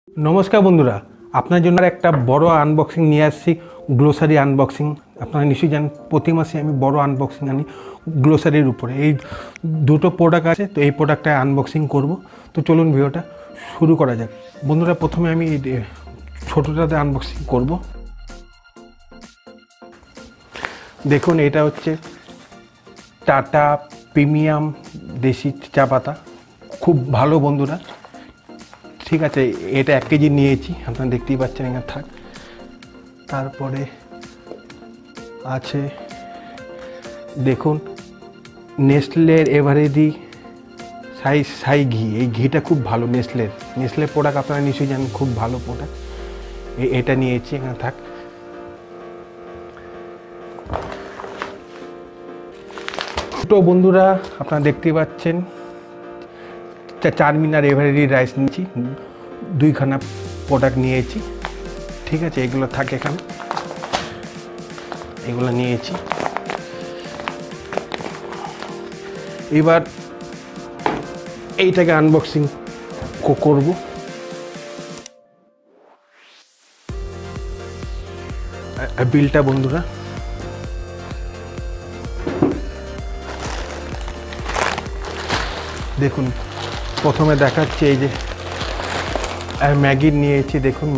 नमस्कार बंधुरा আপনার জন্য একটা বড় আনবক্সিং নিয়ে আসছি গ্লোসারি আনবক্সিং। আপনারা নিশ্চয়ই জানেন প্রতি মাসে আমি বড় আনবক্সিং আনি গ্লোসারির উপরে। এই দুটো প্রোডাক্ট আছে, তো এই প্রোডাক্টটা আনবক্সিং করব। তো চলুন ভিডিওটা শুরু করা যাক। বন্ধুরা প্রথমে আমি ছোটোটাতে আনবক্সিং করব। দেখুন এটা হচ্ছে টাটা প্রিমিয়াম দেশি চা পাতা, খুব ভালো বন্ধুরা। ঠিক আছে, এটা 1 কেজি নিয়েছি, আপনারা দেখতেই পাচ্ছেন এখানে থাক। তারপরে আছে দেখুন নেসলের এভারেডি শাহি ঘি। এই ঘিটা খুব ভালো, নেসলের প্রোডাক্ট আপনারা নিশ্চয়ই জানেন, খুব ভালো প্রোডাক্ট। এটা নিয়েছি, এখানে থাক। তো বন্ধুরা আপনারা দেখতেই পাচ্ছেন চারমিনার এভারেডি রাইস নিয়েছি, 2খানা প্রোডাক্ট নিয়েছি। ঠিক আছে, এগুলো থাকে এখানে, এগুলো নিয়েছি। এবার এইটাকে আনবক্সিং করব। বিলটা বন্ধুরা দেখুন, প্রথমে দেখাচ্ছে এই যে ম্যাগি নিয়েছি। দেখুন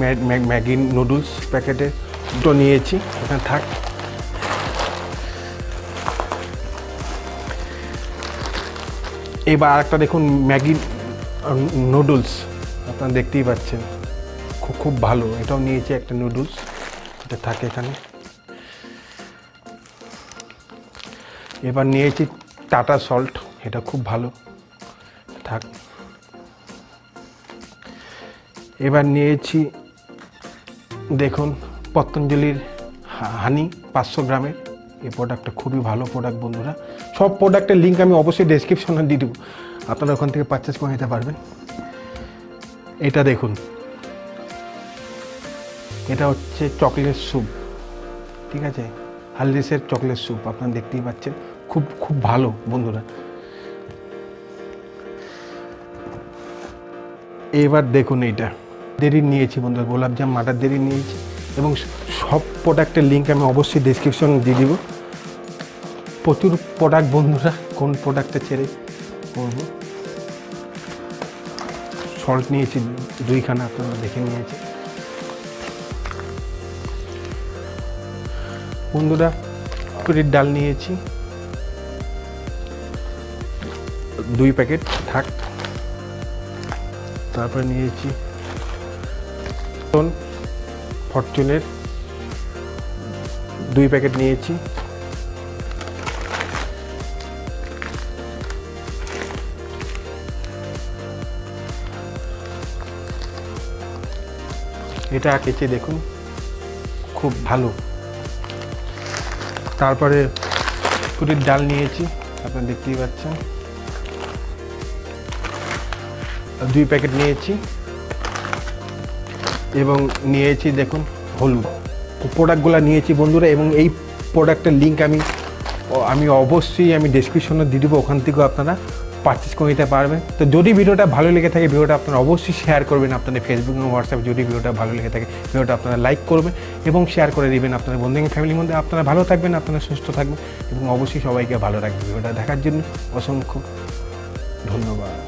ম্যাগি নুডলস প্যাকেটে দুটো নিয়েছি, এখানে থাক। এবার আরেকটা দেখুন ম্যাগি নুডলস, আপনারা দেখতেই পাচ্ছেন, খুব ভালো। এটাও নিয়েছি একটা নুডলস, এটা থাকে এখানে। এবার নিয়েছি টাটা সল্ট, এটা খুব ভালো, থাক। এবার নিয়েছি দেখুন পতঞ্জলির হানি 500 গ্রামের। এই প্রোডাক্টটা খুবই ভালো প্রোডাক্ট বন্ধুরা। সব প্রোডাক্টের লিঙ্ক আমি অবশ্যই ডেসক্রিপশনে দিয়ে দেবো, আপনারা ওখান থেকে পারচেস করে নিতে পারবেন। এটা দেখুন, এটা হচ্ছে চকলেট স্যুপ। ঠিক আছে, হালদিসের চকলেট স্যুপ, আপনারা দেখতেই পাচ্ছেন, খুব ভালো বন্ধুরা। এবার দেখুন এইটা দেরি নিয়েছি বন্ধুরা, গোলাপজাম মাটার দেরি নিয়েছি, এবং সব প্রোডাক্টের লিঙ্ক আমি অবশ্যই ডেসক্রিপশন দিয়ে দিব। প্রচুর প্রোডাক্ট বন্ধুরা, কোন প্রোডাক্টটা ছেড়ে করবো। সল্ট নিয়েছি 2খানা, আপনারা দেখে নিয়েছি বন্ধুরা। কুড়ির ডাল নিয়েছি 2 প্যাকেট, থাক। তারপরে নিয়েছি ফরচুনের 2 প্যাকেট নিয়েছি। এটা কেচে দেখুন, খুব ভালো। তারপরে কুড়ির ডাল নিয়েছি, আপনারা দেখতেই পাচ্ছেন, 2 প্যাকেট নিয়েছি। এবং নিয়েছি দেখুন হলুদ। প্রোডাক্টগুলো নিয়েছি বন্ধুরা, এবং এই প্রোডাক্টের লিঙ্ক আমি অবশ্যই ডেসক্রিপশনে দিয়ে দেবো, ওখান থেকেও আপনারা পারচেস করে নিতে পারবেন। তো যদি ভিডিওটা ভালো লেগে থাকে, ভিডিওটা আপনারা অবশ্যই শেয়ার করবেন আপনাদের ফেসবুক এবং হোয়াটসঅ্যাপে। যদি ভিডিওটা ভালো লেগে থাকে, ভিডিওটা আপনারা লাইক করবেন এবং শেয়ার করে দেবেন আপনাদের বন্ধু এবং ফ্যামিলির মধ্যে। আপনারা ভালো থাকবেন, আপনারা সুস্থ থাকবেন, এবং অবশ্যই সবাইকে ভালো রাখবেন। ভিডিওটা দেখার জন্য অসংখ্য ধন্যবাদ।